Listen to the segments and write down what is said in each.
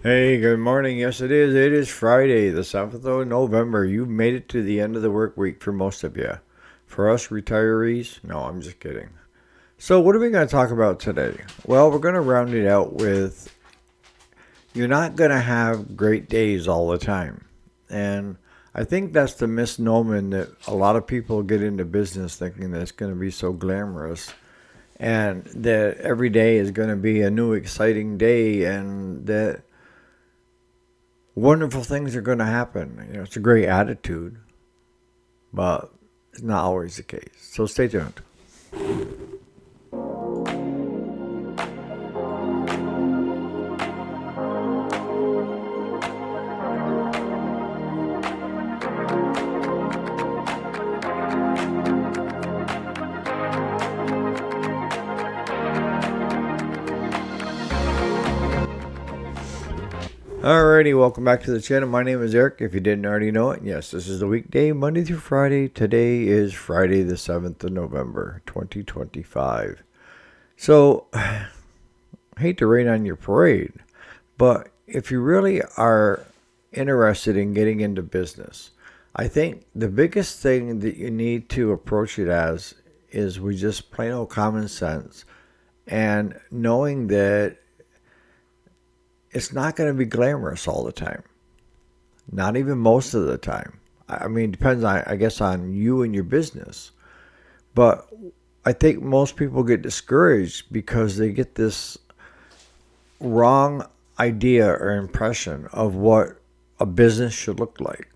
Hey, good morning. Yes, it is. It is Friday, the 7th of November. You've made it to the end of the work week for most of you. For us retirees, no, I'm just kidding. So, what are we going to talk about today? Well, we're going to round it out with you're not going to have great days all the time. And I think that's the misnomer that a lot of people get into business thinking that it's going to be so glamorous and that every day is going to be a new exciting day and that wonderful things are going to happen. It's a great attitude, but it's not always the case. So stay tuned. Alrighty, welcome back to the channel. My name is Eric. If you didn't already know it, yes, this is the weekday, Monday through Friday. Today is Friday, the 7th of November, 2025. So, I hate to rain on your parade, but if you really are interested in getting into business, I think the biggest thing that you need to approach it as is with just plain old common sense and knowing that it's not going to be glamorous all the time. Not even most of the time. I mean, it depends, I guess, on you and your business. But I think most people get discouraged because they get this wrong idea or impression of what a business should look like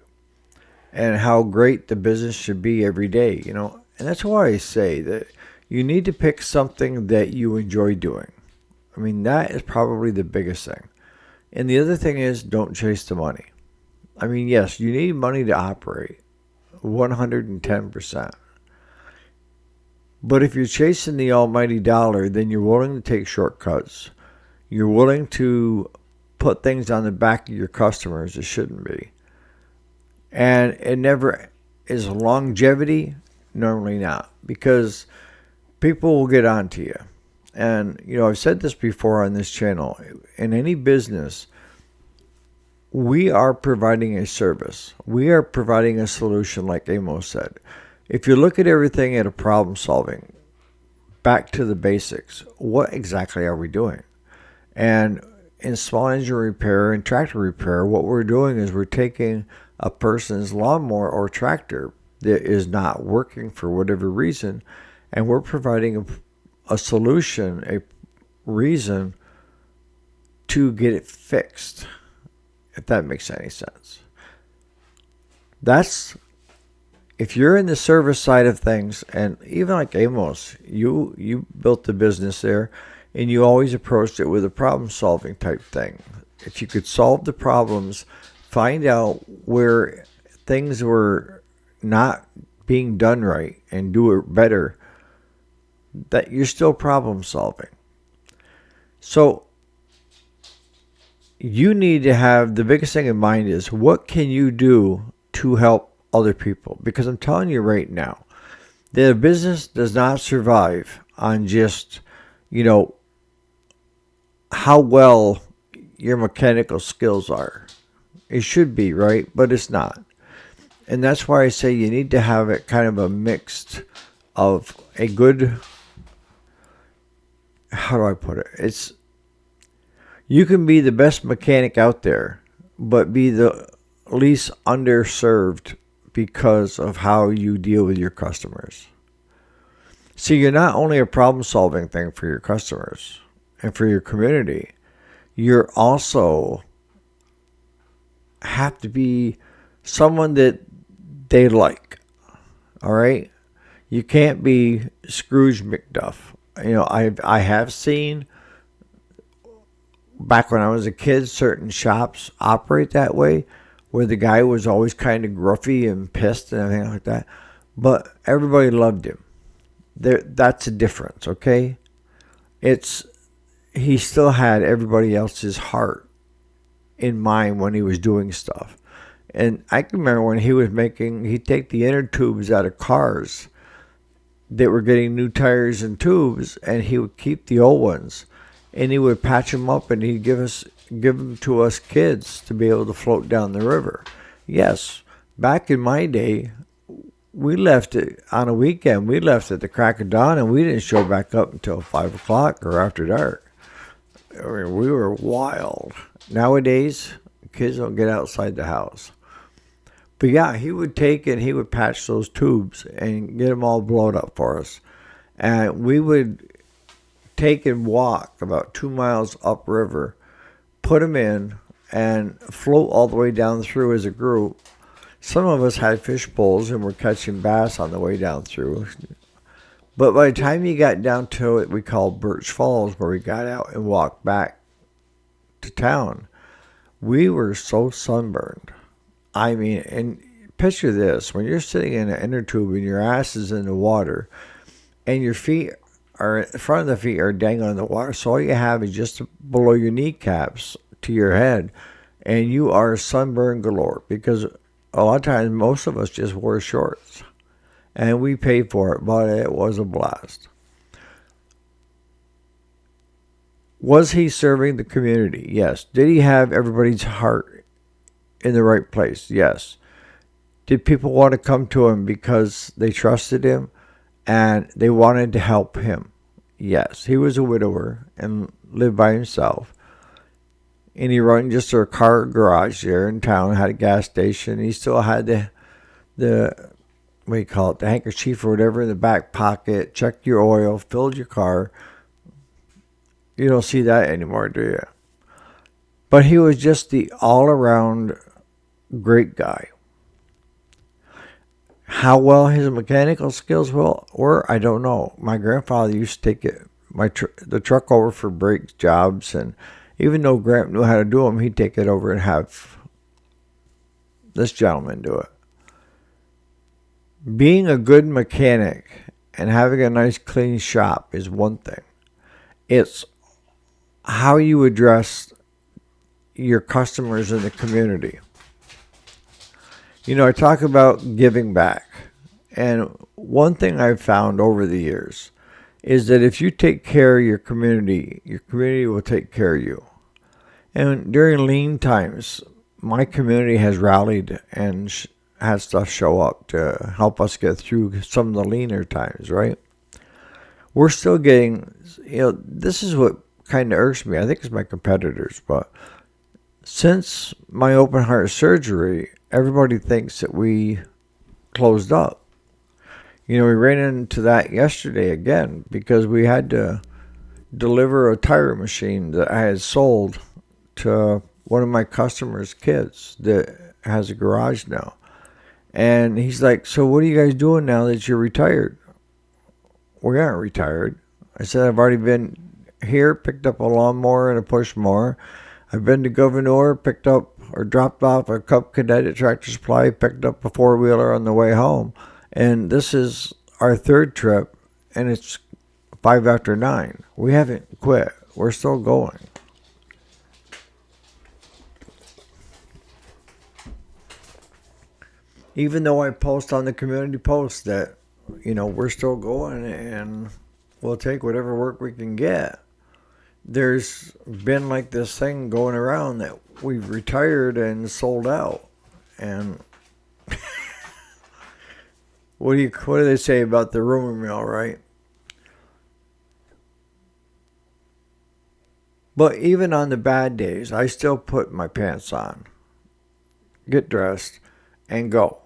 and how great the business should be every day. And that's why I say that you need to pick something that you enjoy doing. I mean, that is probably the biggest thing. And the other thing is, don't chase the money. I mean, yes, you need money to operate 110%. But if you're chasing the almighty dollar, then you're willing to take shortcuts. You're willing to put things on the back of your customers that shouldn't be. And it never is longevity, normally not, because people will get onto you. And, I've said this before on this channel. In any business, we are providing a service. We are providing a solution, like Amos said. If you look at everything at a problem solving, back to the basics, what exactly are we doing? And in small engine repair and tractor repair, what we're doing is we're taking a person's lawnmower or tractor that is not working for whatever reason, and we're providing a solution, a reason to get it fixed, if that makes any sense. That's if you're in the service side of things, and even like Amos, you built the business there, and you always approached it with a problem solving type thing. If you could solve the problems, find out where things were not being done right and do it better, that you're still problem solving. So you need to have the biggest thing in mind is what can you do to help other people? Because I'm telling you right now, the business does not survive on just, how well your mechanical skills are. It should be, right? But it's not. And that's why I say you need to have it kind of a mixed of a good, how do I put it? You can be the best mechanic out there, but be the least underserved because of how you deal with your customers. See, you're not only a problem solving thing for your customers and for your community, you're also have to be someone that they like. All right? You can't be Scrooge McDuck. I have seen back when I was a kid certain shops operate that way where the guy was always kind of gruffy and pissed and everything like that, but everybody loved him. That's a difference, okay? He still had everybody else's heart in mind when he was doing stuff. And I can remember when he'd take the inner tubes out of cars that were getting new tires and tubes, and he would keep the old ones. and he would patch them up, and he'd give them to us kids to be able to float down the river. Yes, back in my day, we left it on a weekend. We left at the crack of dawn, and we didn't show back up until 5 o'clock or after dark. I mean, we were wild. Nowadays, kids don't get outside the house. But yeah, he would take and he would patch those tubes and get them all blown up for us. And we would take and walk about 2 miles upriver, put them in, and float all the way down through as a group. Some of us had fish poles and were catching bass on the way down through. But by the time you got down to what we called Birch Falls, where we got out and walked back to town, we were so sunburned. I mean, and picture this. When you're sitting in an inner tube and your ass is in the water and your feet are, in front of the feet are dangling in the water, so all you have is just below your kneecaps to your head, and you are sunburned galore because a lot of times most of us just wore shorts. And we paid for it, but it was a blast. Was he serving the community? Yes. Did he have everybody's heart in the right place? Yes. Did people want to come to him because they trusted him and they wanted to help him? Yes. He was a widower and lived by himself. And he run just a car garage there in town, had a gas station. He still had the what do you call it, the handkerchief or whatever in the back pocket, checked your oil, filled your car. You don't see that anymore, do you? But he was just the all-around great guy. How well his mechanical skills were, I don't know. My grandfather used to take the truck over for brake jobs, and even though Gramp knew how to do them, he'd take it over and have this gentleman do it. Being a good mechanic and having a nice clean shop is one thing. It's how you address your customers in the community. You know, I talk about giving back. And one thing I've found over the years is that if you take care of your community will take care of you. And during lean times, my community has rallied and had stuff show up to help us get through some of the leaner times, right? We're still getting, this is what kind of irks me. I think it's my competitors, but since my open heart surgery, everybody thinks that we closed up. We ran into that yesterday again because we had to deliver a tire machine that I had sold to one of my customers' kids that has a garage now. And he's like, so what are you guys doing now that you're retired? We aren't retired. I said, I've already been here, picked up a lawnmower and a push mower. I've been to Governor, picked up or dropped off a Cub Cadet at Tractor Supply, picked up a four-wheeler on the way home. And this is our third trip, and it's 5 after 9. We haven't quit. We're still going. Even though I post on the community post that, we're still going and we'll take whatever work we can get, there's been like this thing going around that we've retired and sold out. And what do they say about the rumor mill, right? But even on the bad days, I still put my pants on, get dressed, and go.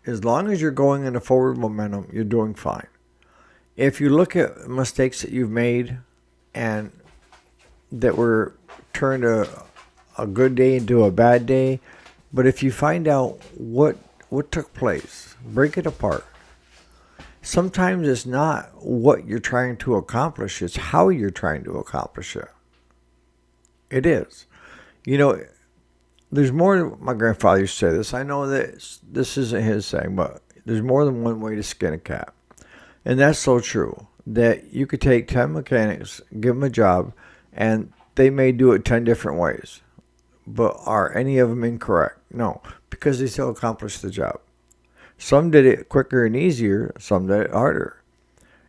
As long as you're going in a forward momentum, you're doing fine. If you look at mistakes that you've made and that were turned a good day into a bad day, but if you find out what took place, break it apart. Sometimes it's not what you're trying to accomplish, it's how you're trying to accomplish it. It is. There's more, my grandfather used to say this. I know that this isn't his saying, but there's more than one way to skin a cat. And that's so true. That you could take 10 mechanics, give them a job, and they may do it 10 different ways. But are any of them incorrect? No, because they still accomplished the job. Some did it quicker and easier, some did it harder.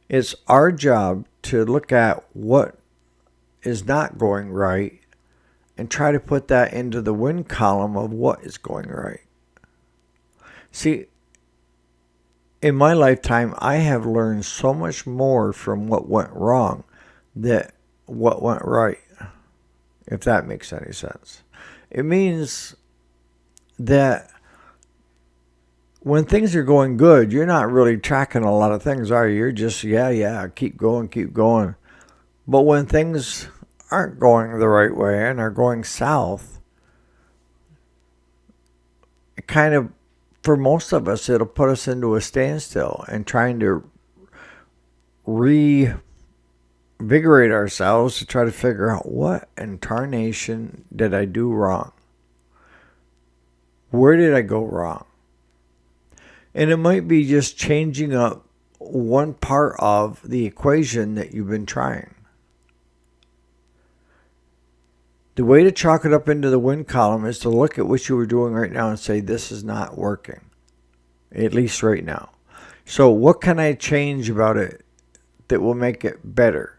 It's our job to look at what is not going right and try to put that into the win column of what is going right. See, in my lifetime, I have learned so much more from what went wrong than what went right, if that makes any sense. It means that when things are going good, you're not really tracking a lot of things, are you? You're just, yeah, keep going, keep going. But when things aren't going the right way and are going south, it kind of, for most of us, it'll put us into a standstill and trying to revigorate ourselves to try to figure out what in tarnation did I do wrong? Where did I go wrong? And it might be just changing up one part of the equation that you've been trying. The way to chalk it up into the win column is to look at what you were doing right now and say, this is not working, at least right now. So what can I change about it that will make it better,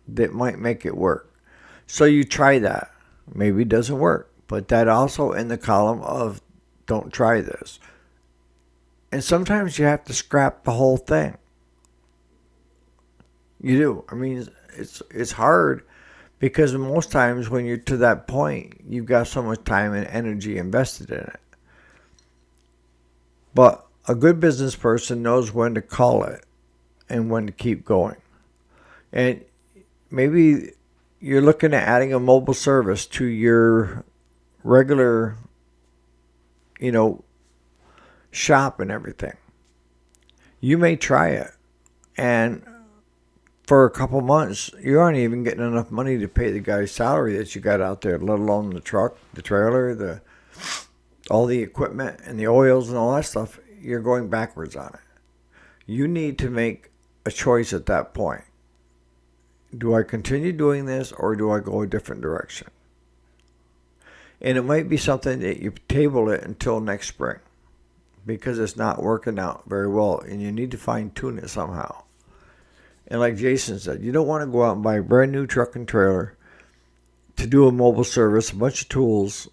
that might make it work? So you try that. Maybe it doesn't work, but that also in the column of don't try this. And sometimes you have to scrap the whole thing. You do. I mean, it's hard because most times when you're to that point, you've got so much time and energy invested in it. But a good business person knows when to call it and when to keep going. And maybe you're looking at adding a mobile service to your regular, shop and everything. You may try it, and for a couple months, you aren't even getting enough money to pay the guy's salary that you got out there, let alone the truck, the trailer, all the equipment and the oils and all that stuff. You're going backwards on it. You need to make a choice at that point. Do I continue doing this or do I go a different direction? And it might be something that you table it until next spring because it's not working out very well and you need to fine tune it somehow. And like Jason said, you don't want to go out and buy a brand new truck and trailer to do a mobile service, a bunch of tools,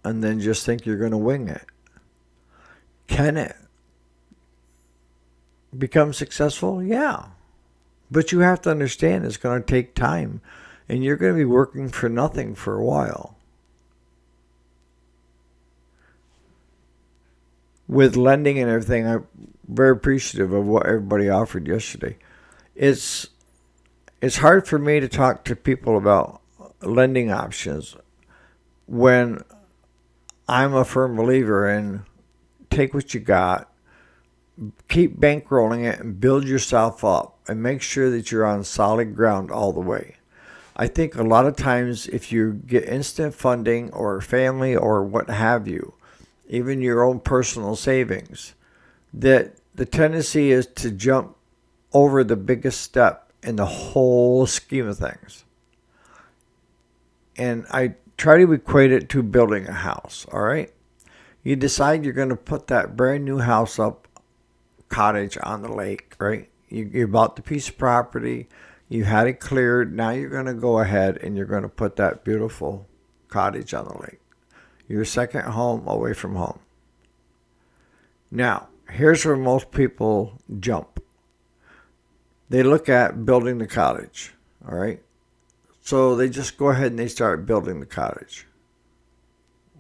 and then just think you're going to wing it. Can it become successful? Yeah. But you have to understand it's going to take time and you're going to be working for nothing for a while. With lending and everything, I'm very appreciative of what everybody offered yesterday. It's hard for me to talk to people about lending options when I'm a firm believer in take what you got, keep bankrolling it, and build yourself up, and make sure that you're on solid ground all the way. I think a lot of times if you get instant funding or family or what have you, even your own personal savings, that the tendency is to jump over the biggest step in the whole scheme of things. And I try to equate it to building a house, all right? You decide you're going to put that brand new house up, cottage on the lake, right? You bought the piece of property, you had it cleared, now you're going to go ahead and you're going to put that beautiful cottage on the lake. Your second home away from home. Now, here's where most people jump. They look at building the cottage, all right? So they just go ahead and they start building the cottage.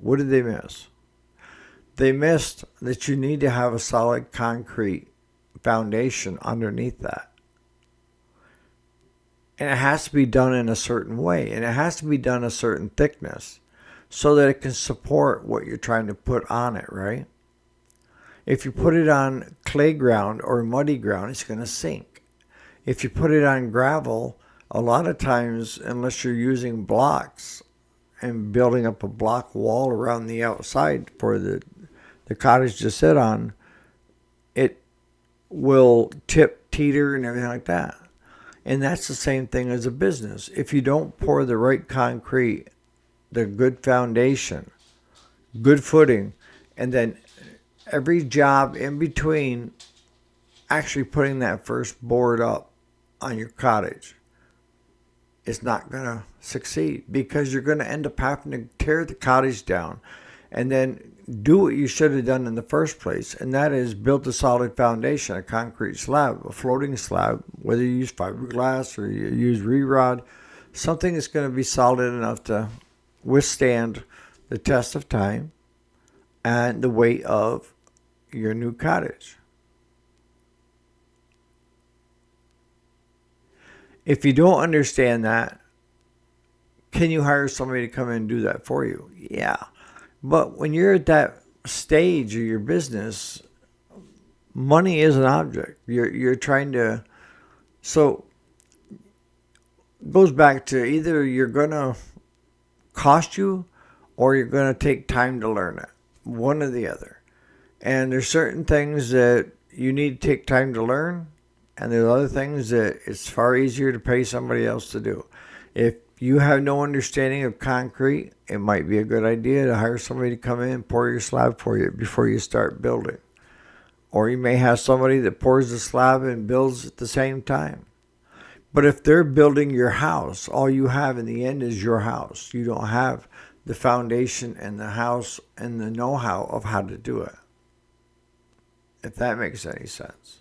What did they miss? They missed that you need to have a solid concrete foundation underneath that. And it has to be done in a certain way, and it has to be done a certain thickness so that it can support what you're trying to put on it, right? If you put it on clay ground or muddy ground, it's going to sink. If you put it on gravel, a lot of times, unless you're using blocks and building up a block wall around the outside for the cottage to sit on, it will tip, teeter, and everything like that. And that's the same thing as a business. If you don't pour the right concrete, the good foundation, good footing, and then every job in between actually putting that first board up on your cottage, it's not going to succeed, because you're going to end up having to tear the cottage down and then do what you should have done in the first place, and that is build a solid foundation, a concrete slab, a floating slab, whether you use fiberglass or you use re-rod, something that's going to be solid enough to withstand the test of time and the weight of your new cottage. If you don't understand that, can you hire somebody to come in and do that for you? Yeah. But when you're at that stage of your business, money is an object. You're trying to, so it goes back to either you're going to cost you or you're going to take time to learn it. One or the other. And there's certain things that you need to take time to learn, and there's other things that it's far easier to pay somebody else to do. If you have no understanding of concrete, it might be a good idea to hire somebody to come in and pour your slab for you before you start building. Or you may have somebody that pours the slab and builds at the same time. But if they're building your house, all you have in the end is your house. You don't have the foundation and the house and the know-how of how to do it. If that makes any sense.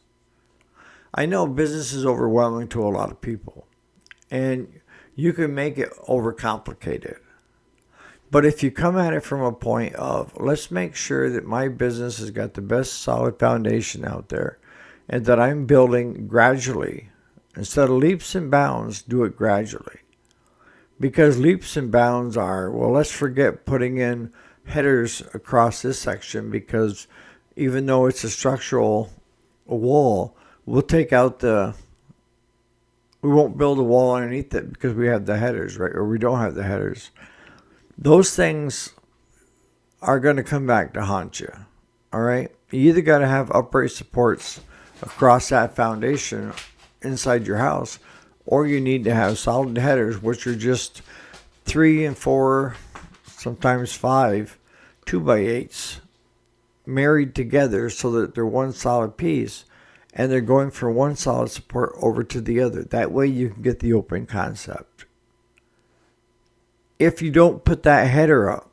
I know business is overwhelming to a lot of people, and you can make it overcomplicated. But if you come at it from a point of, let's make sure that my business has got the best solid foundation out there, and that I'm building gradually, instead of leaps and bounds, do it gradually. Because leaps and bounds are, well, let's forget putting in headers across this section, because even though it's a structural wall, we'll take out we won't build a wall underneath it because we have the headers, right? Or we don't have the headers. Those things are going to come back to haunt you, all right? You either got to have upright supports across that foundation inside your house, or you need to have solid headers, which are just 3 and 4, sometimes 5, 2x8s married together so that they're one solid piece, and they're going from one solid support over to the other. That way you can get the open concept. If you don't put that header up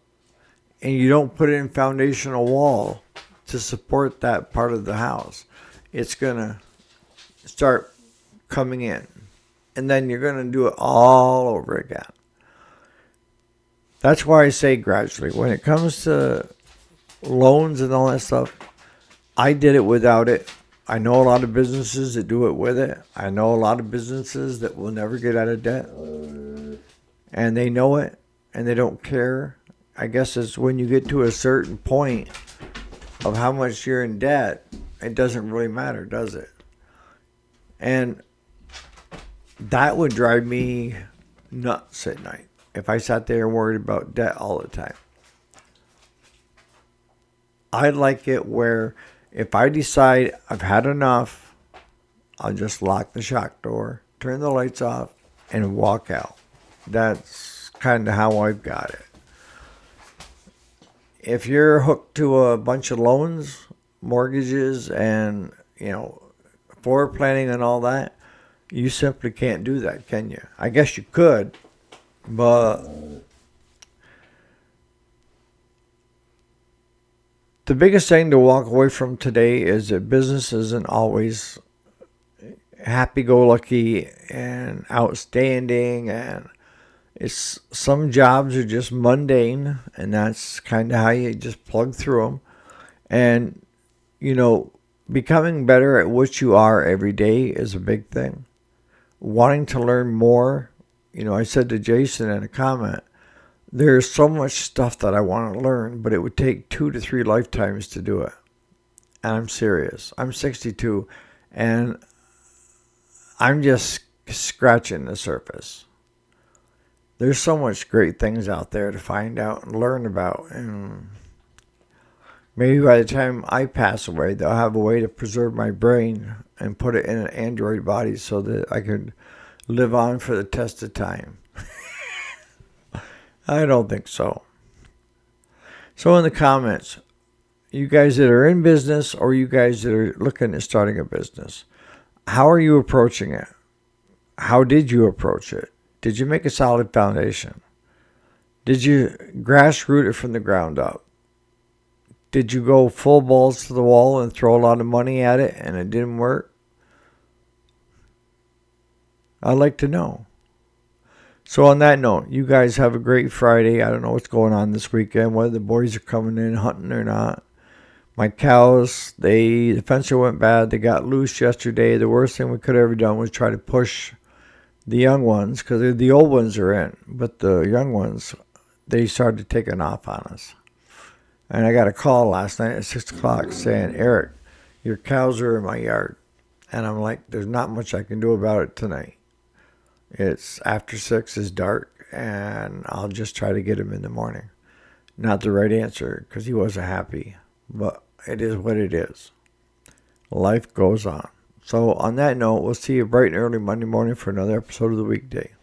and you don't put in foundational wall to support that part of the house, it's going to start coming in. And then you're going to do it all over again. That's why I say gradually. When it comes to loans and all that stuff, I did it without it. I know a lot of businesses that do it with it. I know a lot of businesses that will never get out of debt. And they know it, and they don't care. I guess it's when you get to a certain point of how much you're in debt, it doesn't really matter, does it? And that would drive me nuts at night if I sat there and worried about debt all the time. I like it where if I decide I've had enough, I'll just lock the shop door, turn the lights off, and walk out. That's kind of how I've got it. If you're hooked to a bunch of loans, mortgages, and, forward planning and all that, you simply can't do that, can you? I guess you could, but the biggest thing to walk away from today is that business isn't always happy-go-lucky and outstanding, and some jobs are just mundane, and that's kind of how you just plug through them. And, becoming better at what you are every day is a big thing. Wanting to learn more, I said to Jason in a comment, there's so much stuff that I want to learn, but it would take 2 to 3 lifetimes to do it. And I'm serious. I'm 62, and I'm just scratching the surface. There's so much great things out there to find out and learn about. And maybe by the time I pass away, they'll have a way to preserve my brain and put it in an android body so that I can live on for the test of time. I don't think so. So in the comments, you guys that are in business or you guys that are looking at starting a business, how are you approaching it? How did you approach it? Did you make a solid foundation? Did you grassroot it from the ground up? Did you go full balls to the wall and throw a lot of money at it and it didn't work? I'd like to know. So on that note, you guys have a great Friday. I don't know what's going on this weekend, whether the boys are coming in hunting or not. My cows, the fencer went bad. They got loose yesterday. The worst thing we could have ever done was try to push the young ones, because the old ones are in. But the young ones, they started taking off on us. And I got a call last night at 6 o'clock saying, Eric, your cows are in my yard. And I'm like, there's not much I can do about it tonight. It's after 6, it's dark, and I'll just try to get him in the morning. Not the right answer, because he wasn't happy. But it is what it is. Life goes on. So on that note, we'll see you bright and early Monday morning for another episode of The Weekday.